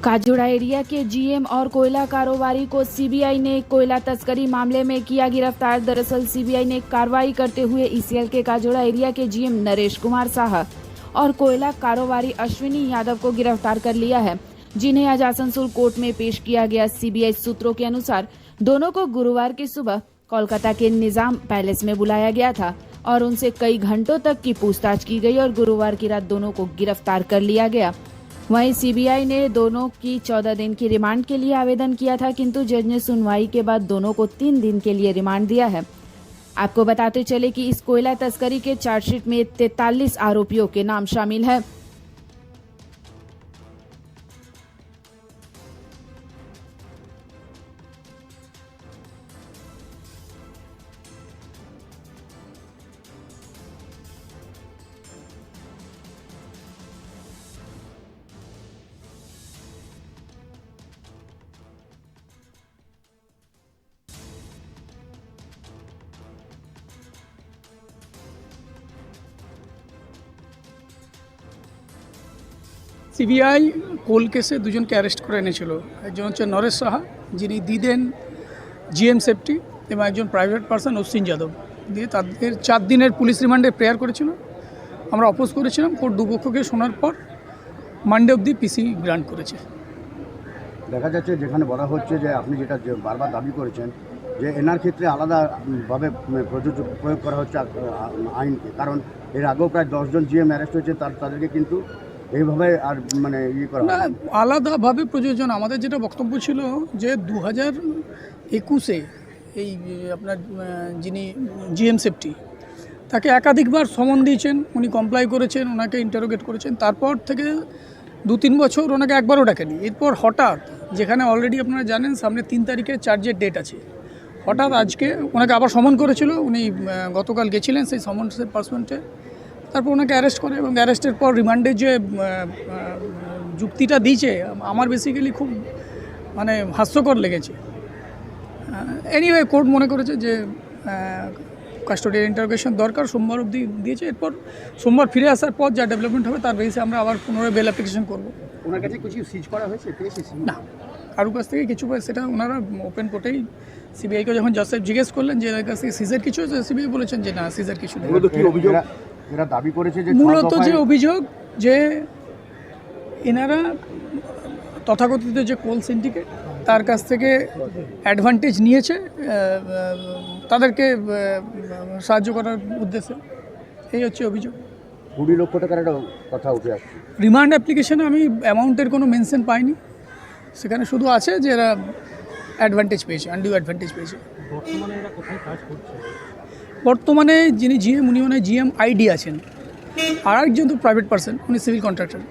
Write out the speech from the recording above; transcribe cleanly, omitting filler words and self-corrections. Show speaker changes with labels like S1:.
S1: काजोड़ा area के GM और कोयला कारोबारी को सीबीआई ने कोयला तस्करी मामले में किया गिरफ्तार। दरअसल सीबीआई ने कार्रवाई करते हुए ईसीएल के काजोड़ा एरिया के जीएम नरेश कुमार साहा और कोयला कारोबारी अश्विनी यादव को गिरफ्तार कर लिया है, जिन्हें आज आसनसोल कोर्ट में पेश किया गया। सीबीआई सूत्रों के अनुसार दोनों को गुरुवार की सुबह कोलकाता के निजाम पैलेस में बुलाया गया था और उनसे कई घंटों तक की पूछताछ की गई और गुरुवार की रात दोनों को गिरफ्तार कर लिया गया। वहीं सीबीआई ने दोनों की 14 दिन की रिमांड के लिए आवेदन किया था, किंतु जज ने सुनवाई के बाद दोनों को 3 दिन के लिए रिमांड दिया है। आपको बताते चले कि इस कोयला तस्करी के चार्जशीट में 43 आरोपियों के नाम शामिल है।
S2: সিবিআই কোল কেসে দুজনকে অ্যারেস্ট করে এনেছিল। একজন হচ্ছে নরেশ সাহা, যিনি দিদেন জিএম সেফটি, এবং একজন প্রাইভেট পার্সন অশ্বিন যাদব। দিয়ে তাদের 4 দিনের পুলিশ রিমান্ডে প্রেয়ার করেছিল। আমরা অপোজ করেছিলাম। কোর্ট দুপক্ষকে শোনার পর মানডে অবধি পিসি গ্রান্ট করেছে।
S3: দেখা যাচ্ছে যেখানে বলা হচ্ছে যে আপনি যেটা বারবার দাবি করেছেন যে এনার ক্ষেত্রে আলাদাভাবে প্রয়োগ করা হচ্ছে আইনকে, কারণ এর আগেও প্রায় 10 জন জিএম অ্যারেস্ট হয়েছে, তাদেরকে কিন্তু এইভাবে আর করা
S2: না, আলাদাভাবে প্রযোজন। আমাদের যেটা বক্তব্য ছিল যে 2021-এ এই আপনার যিনি জিএম সেফটি, তাকে একাধিকবার সমন দিয়েছেন, উনি কমপ্লাই করেছেন, ওনাকে ইন্টারোগেট করেছেন। তারপর থেকে 2-3 বছর ওনাকে একবারও ডাকেনি। এরপর হঠাৎ, যেখানে অলরেডি আপনারা জানেন সামনে 3 তারিখে চার্জের ডেট আছে, হঠাৎ আজকে ওনাকে আবার সমন করেছিল। উনি গতকাল গেছিলেন সেই সমন্সের পার্সমেন্টে। তারপর ওনাকে অ্যারেস্ট করে এবং অ্যারেস্টের পর রিমান্ডের যে যুক্তিটা দিয়েছে আমার বেসিক্যালি খুব হাস্যকর লেগেছে। এনিওয়ে কোর্ট মনে করেছে যে কাস্টোডিয়াল ইন্টারোগেশন দরকার, সোমবার অবধি দিয়েছে। এরপর সোমবার ফিরে আসার পর যা ডেভেলপমেন্ট হবে তার বেসিসে আমরা আবার পুনরায় বেল অ্যাপ্লিকেশন করবো।
S3: ওনার কাছে কিছু সিজ করা হয়েছে?
S2: না, কারোর কাছ থেকে কিছু, সেটা ওনারা ওপেন কোর্টেই সিবিআইকে যখন জজ সাহেব জিজ্ঞেস করলেন যে এর কাছ থেকে সিজের কিছু হয়েছে, সিবিআই বলেছেন যে না, সিজের কিছু নেই।
S3: এরা দাবি করেছে যে
S2: মূলত যে অভিযোগ যে এনারা তথাকথিত যে কোল সিন্ডিকেট, তার কাছ থেকে অ্যাডভান্টেজ নিয়েছে তাদেরকে সাহায্য করার উদ্দেশ্যে। এই হচ্ছে অভিযোগ।
S3: 20 লক্ষ টাকার একটা কথা উঠে আসছে।
S2: রিমান্ড অ্যাপ্লিকেশনে আমি অ্যামাউন্টের কোনো মেনশন পাইনি, সেখানে শুধু আছে যে এরা অ্যাডভান্টেজ পেয়েছে, আনডিউ অ্যাডভান্টেজ পেয়েছে।
S4: বর্তমানে এরা কোথায় কাজ করছে?
S2: বর্তমানে যিনি জিএম, উনি মানে জিএম আইডি আছেন, আর একজন তো প্রাইভেট পার্সন, উনি সিভিল কন্ট্রাক্টর।